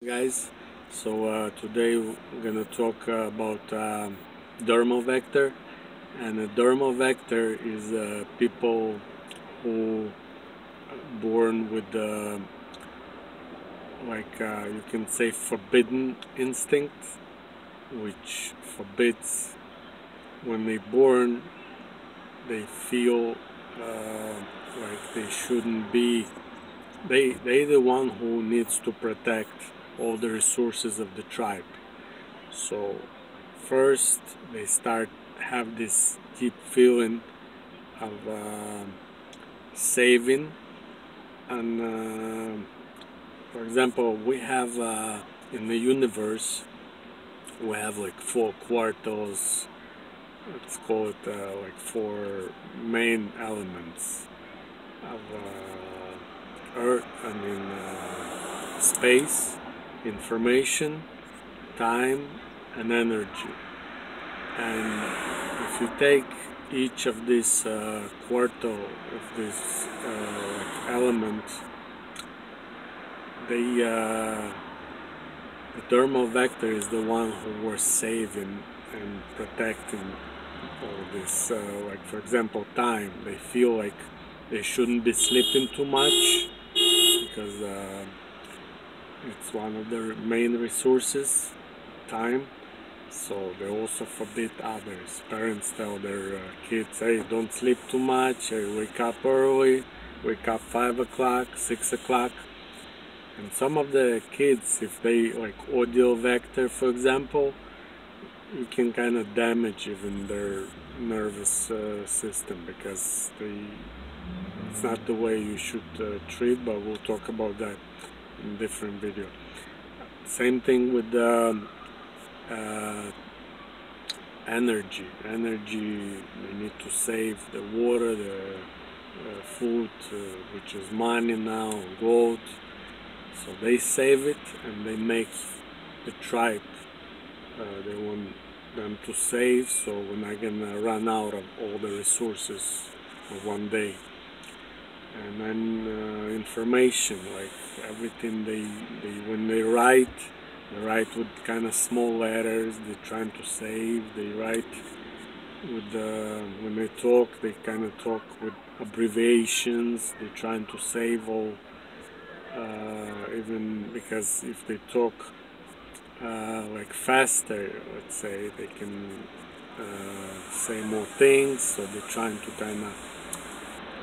Guys, today we're gonna talk about dermal vector, and a dermal vector is people who born with you can say forbidden instinct, which forbids when they born they feel like they shouldn't be. They the one who needs to protect all the resources of the tribe. So first they start have this deep feeling of saving, and for example, we have in the universe we have like four quartals. Let's call it like four main elements of Earth. Space, information, time, and energy. And if you take each of these quartal of these elements, the dermal vector is the one who was saving and protecting all this. Like for example, time. They feel like they shouldn't be sleeping too much because it's one of their main resources, time. So they also forbid others. Parents tell their kids, hey, don't sleep too much, hey, wake up early, wake up 5 o'clock, 6 o'clock. And some of the kids, if they like audio vector, for example, you can kind of damage even their nervous system, because it's not the way you should treat, but we'll talk about that in different video. Same thing with energy. They need to save the water, the food, which is money now, gold. So they save it and they make the tribe. They want them to save, so we're not gonna run out of all the resources of one day. And then information, like everything they when they write with kind of small letters. They're trying to save. They write with when they talk, they kind of talk with abbreviations. They're trying to save all, even because if they talk like faster, let's say, they can say more things. So they're trying to kind of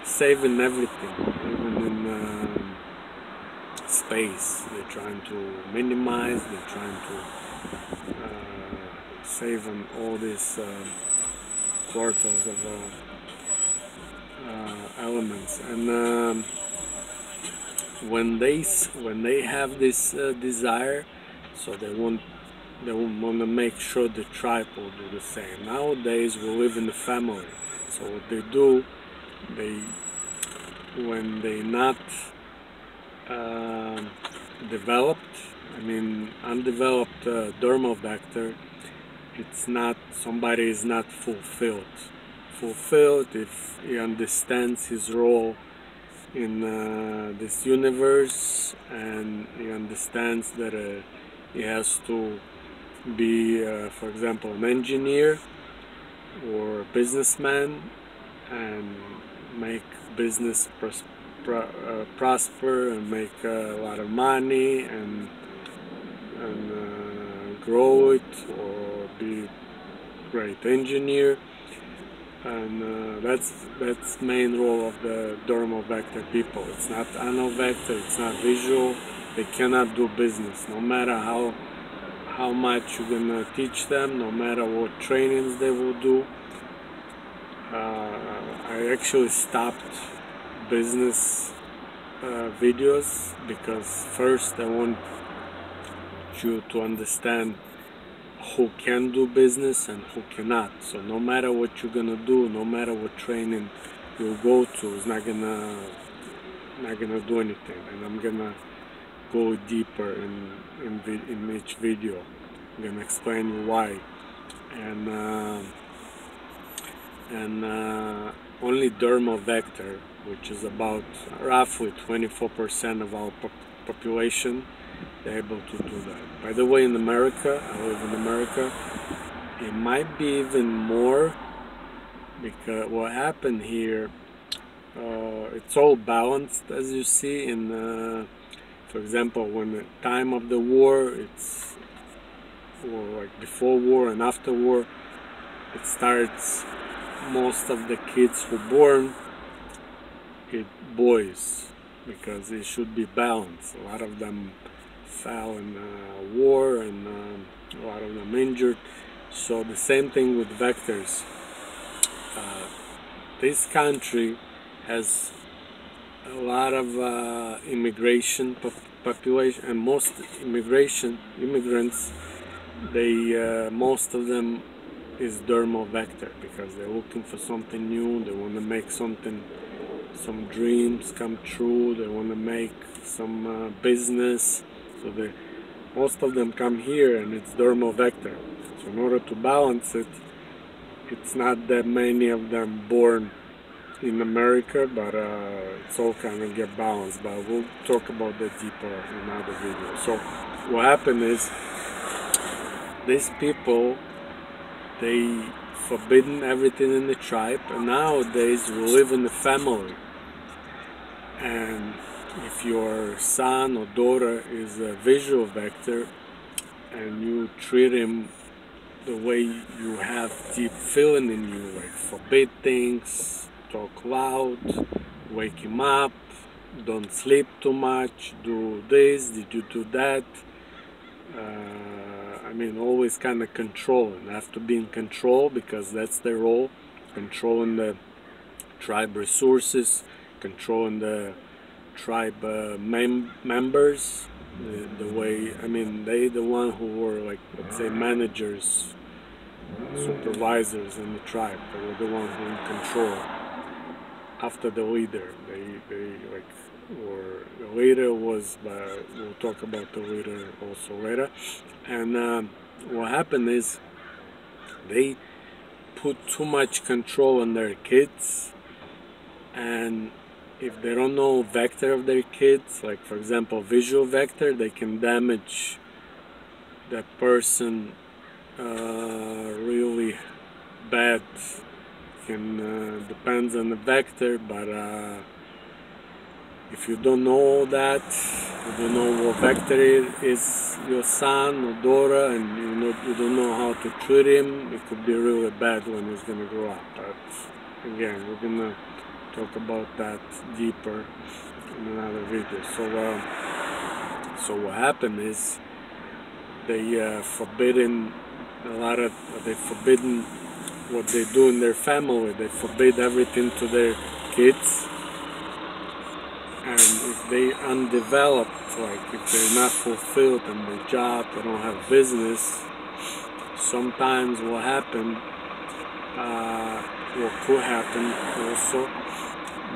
saving everything, even in space. They're trying to minimize. They're trying to save on all these quarters of elements. And when they have this desire, so they want to make sure the tribe will do the same. Nowadays we live in the family, so what they do, when they not developed, undeveloped dermal vector, it's not, somebody is not fulfilled if he understands his role in this universe, and he understands that he has to be, for example, an engineer or a businessman and make business prosper and make a lot of money and grow it, or be a great engineer. And that's main role of the dermal vector people. It's not anovector, it's not visual. They cannot do business, no matter how much you're gonna teach them, no matter what trainings they will do. I actually stopped business videos, because first I want you to understand who can do business and who cannot. So no matter what you're gonna do, no matter what training you'll go to, it's not gonna do anything. And I'm gonna go deeper in each video. I'm gonna explain you why. And only dermal vector, which is about roughly 24% of our population, they're able to do that. By the way, in America, I live in America, it might be even more, because what happened here, it's all balanced, as you see in for example, when the time of the war, it's, or like before war and after war, it starts, most of the kids who born it boys, because it should be balanced. A lot of them fell in war, and a lot of them injured. So the same thing with vectors. This country has a lot of immigration population, and most immigrants, they most of them is dermal vector, because they're looking for something new. They want to make something, some dreams come true. They want to make some business. So most of them come here, and it's dermal vector. So in order to balance it, it's not that many of them born in America, but it's all kind of get balanced. But we'll talk about that deeper in another video. So what happened is, these people, they forbidden everything in the tribe, and nowadays we live in a family. And if your son or daughter is a visual vector, and you treat him the way you have deep feeling in you, like forbid things, talk loud, wake him up, don't sleep too much, do this, did you do that? I mean, always kind of controlling. They have to be in control, because that's their role, controlling the tribe resources, controlling the tribe members, the way, I mean, they the one who were, like, let's say, managers, supervisors in the tribe. They were the one who in control. After the leader, they like, or the leader was, we'll talk about the leader also later. And what happened is, they put too much control on their kids, and if they don't know vector of their kids, like for example visual vector, they can damage that person really bad. Can depends on the vector, but if you don't know that, you don't know what vector is your son or daughter, and you don't know how to treat him, it could be really bad when he's gonna grow up. But again, we're gonna talk about that deeper in another video. So what happened is, they forbidden what they do in their family. They forbid everything to their kids, and if they undeveloped, like if they're not fulfilled in their job, they don't have business, sometimes what happened, what could happen also,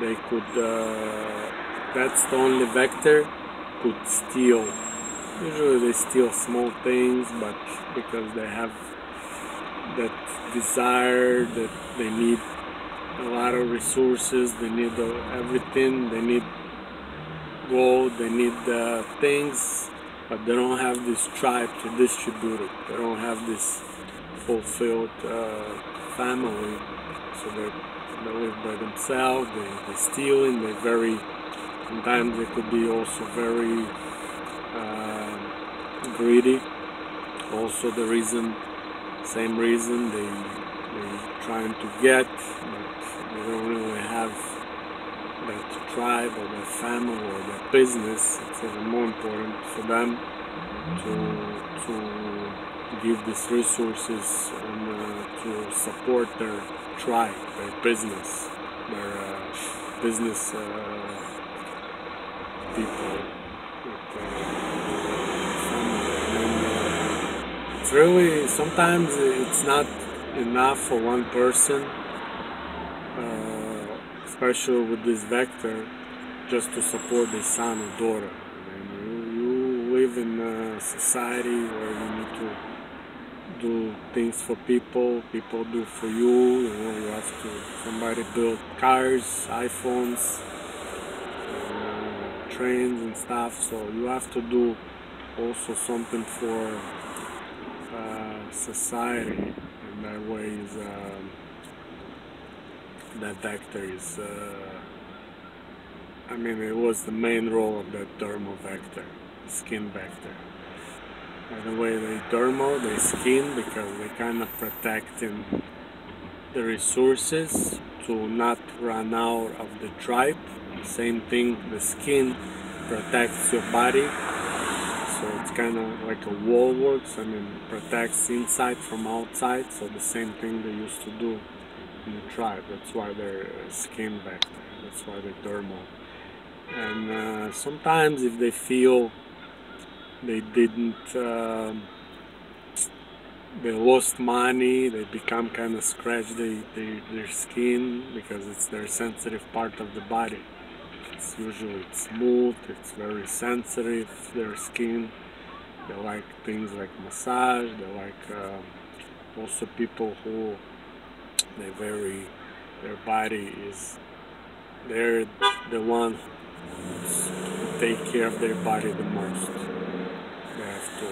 they could, that's the only vector, could steal. Usually they steal small things, but because they have that desire, that they need a lot of resources, they need everything, they need gold, they need things, but they don't have this tribe to distribute it. They don't have this fulfilled family, so they live by themselves. They're stealing. They're very, sometimes they could be also very greedy. Also the reason, same reason, they trying to get, but they don't really have that tribe or that family or that business. It's even more important for them to give these resources and to support their tribe, their business people. It's really, sometimes it's not enough for one person, especially with this vector, just to support their son or daughter. I mean, you live in a society where you need to do things for people do for you. You know, you have to, somebody build cars, iPhones, trains and stuff, so you have to do also something for society, and that way is that vector is I mean, it was the main role of that dermal vector, skin vector. By the way, they dermal, they skin, because they kind of protecting the resources to not run out of the tribe. Same thing, the skin protects your body, so it's kind of like a wall works. I mean, protects inside from outside. So the same thing they used to do in the tribe. That's why they're skin vector. That's why they're dermal. And sometimes if they feel they didn't they lost money, they become kind of scratch their skin, because it's their sensitive part of the body. It's usually smooth, it's very sensitive, their skin. They like things like massage. They like also people who their body is, they're the one who take care of their body the most. They have to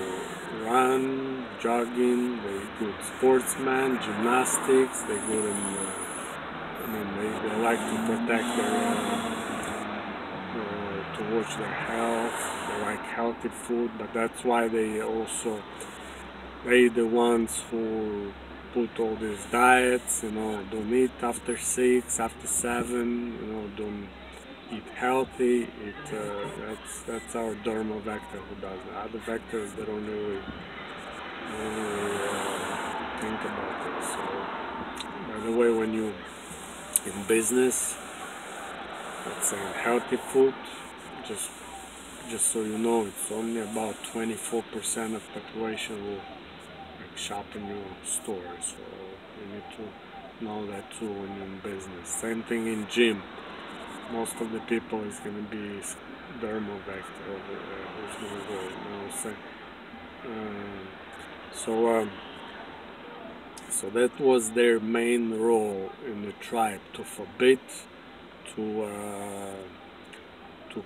run, jogging, they're good sportsmen, gymnastics, they're good in, I mean, they like to protect to watch their health, they like healthy food, but that's why they the ones who put all these diets, don't eat after 6, after 7, don't eat healthy. That's our dermal vector who does it. Other vectors, they don't really think about it. So, by the way, when you in business, let's say healthy food, just so you know, it's only about 24% of population will shop in your store. So you need to know that too when you're in business. Same thing in gym. Most of the people is going to be dermal vector who's going to go. So that was their main role in the tribe, to forbid, to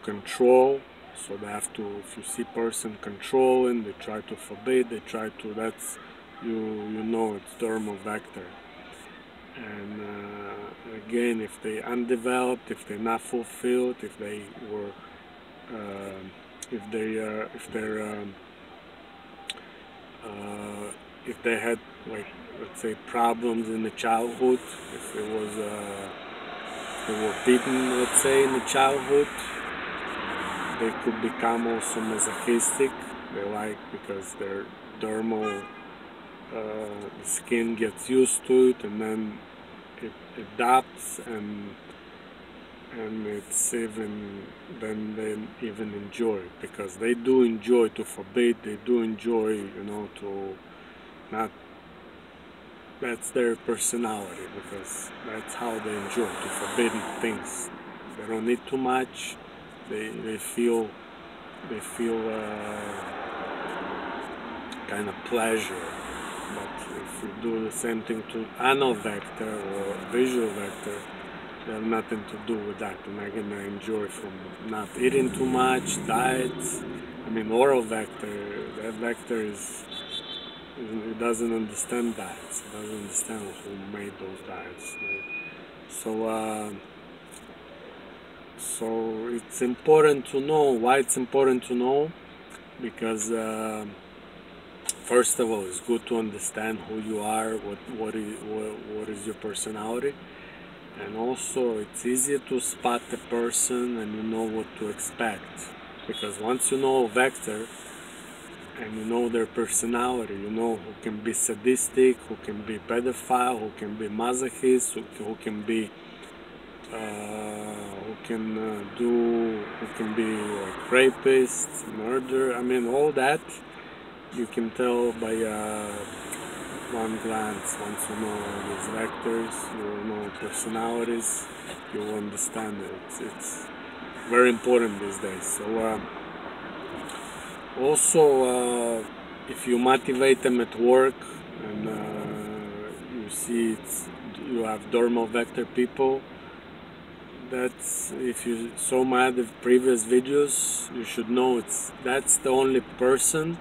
control. So they have to, if you see person controlling, they try to forbid, they try to, that's, it's dermal vector. And again, if they undeveloped, if they're not fulfilled, if they were, if they had, like, let's say, problems in the childhood, if it was, they were beaten, let's say, in the childhood, they could become also masochistic. They like, because their dermal the skin gets used to it, and then it adapts, and it's even, then they even enjoy it, because they do enjoy to forbid, they do enjoy, to not, that's their personality, because that's how they enjoy, to forbid things. They don't need too much, they feel kind of pleasure. But if you do the same thing to anal vector or visual vector, they have nothing to do with that. They're not gonna enjoy from not eating too much, diets. I mean, oral vector, that vector it doesn't understand diets. It doesn't understand who made those diets. So it's important to know. Why it's important to know? Because first of all, it's good to understand who you are, what is your personality, and also it's easier to spot the person and you know what to expect. Because once you know a vector and you know their personality, you know who can be sadistic, who can be pedophile, who can be masochist, who can be like rapist, murder. I mean, all that you can tell by one glance. Once you know these vectors, you will know personalities, you will understand it. It's very important these days. So also, if you motivate them at work, and you see you have dermal vector people, that's, if you saw my other previous videos, you should know that's the only person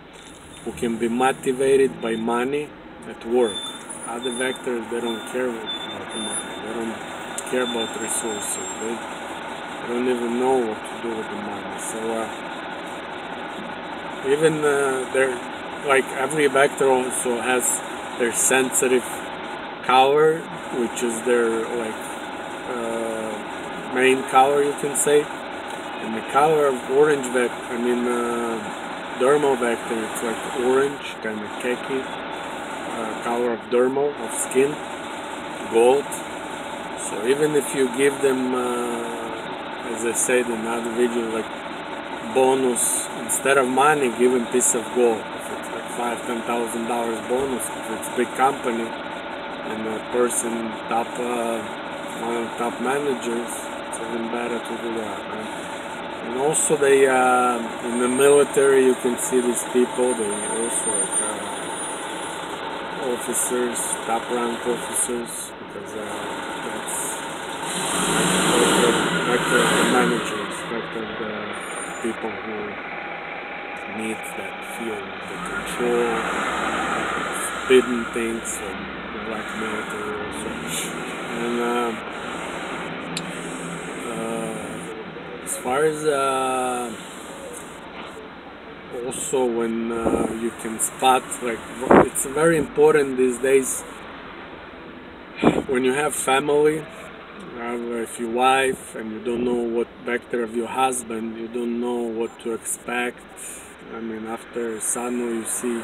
who can be motivated by money at work. Other vectors, they don't care about the money, they don't care about resources, they don't even know what to do with the money. So even they're like, every vector also has their sensitive color, which is their like main color, you can say. And the color of orange vector, dermal vector, it's like orange, kind of khaki color of dermal, of skin, gold. So even if you give them, as I said in other videos, like bonus, instead of money, give them piece of gold. If it's like $5,000-$10,000 bonus, if it's big company and a person one of the top managers, it's even better to do that. Right? And also they, in the military, you can see these people, they also like officers, top rank officers, because that's vector of the managers, vector of the people who need that feel, the control, forbidden things, and the black military also. And as far as also when you can spot, like, it's very important these days when you have family, if your wife, and you don't know what vector of your husband, you don't know what to expect. After suddenly you see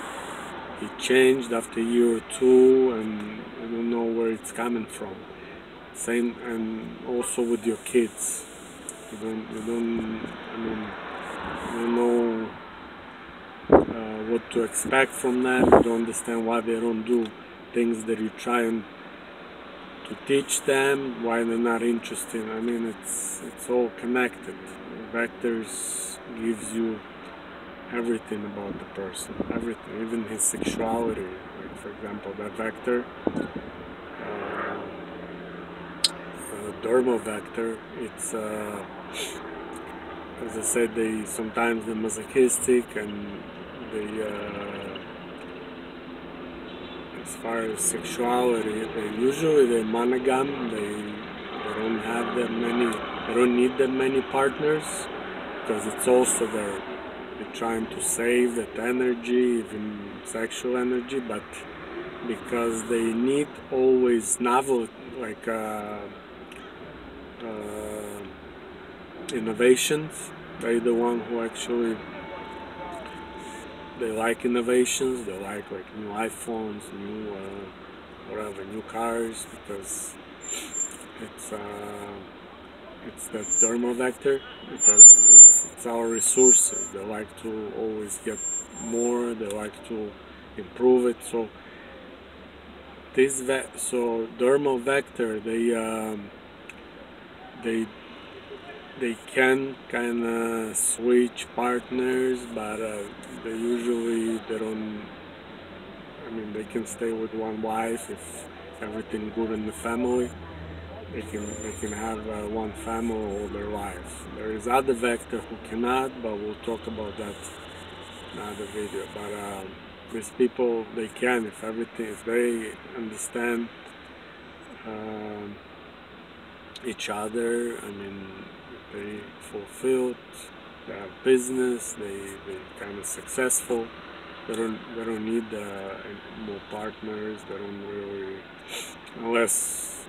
he changed after a year or two, and you don't know where it's coming from. Same, and also with your kids, you don't know what to expect from them. You don't understand why they don't do things that you're trying to teach them, why they're not interested. It's all connected. Vectors gives you everything about the person, everything, even his sexuality. Like, for example, that vector, dermal vector, it's as I said, sometimes they're masochistic, and as far as sexuality, they're monogam. They don't have that many. They don't need that many partners, because it's also they're trying to save that energy, even sexual energy, but because they need always novel, like innovations. They're the one who actually, they like innovations. They like new iPhones, new whatever, new cars, because it's that dermal vector, because it's our resources. They like to always get more. They like to improve it. So dermal vector, they can kind of switch partners, but they usually, they don't. They can stay with one wife if everything good in the family. They can have one family all their life. There is other vector who cannot, but we'll talk about that in another video. But these people, they can, if they understand each other. They fulfilled, they have business, they kind of successful. They don't need more partners. They don't really, unless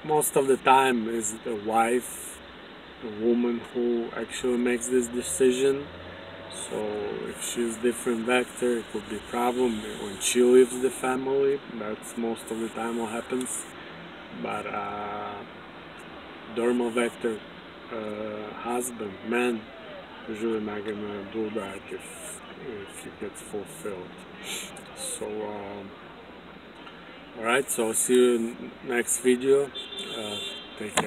most of the time is the wife, the woman, who actually makes this decision. So if she's different vector, it could be a problem when she leaves the family. That's most of the time what happens. But dermal vector husband, man, usually not gonna do that if it gets fulfilled. So alright, so I'll see you in next video. Take care.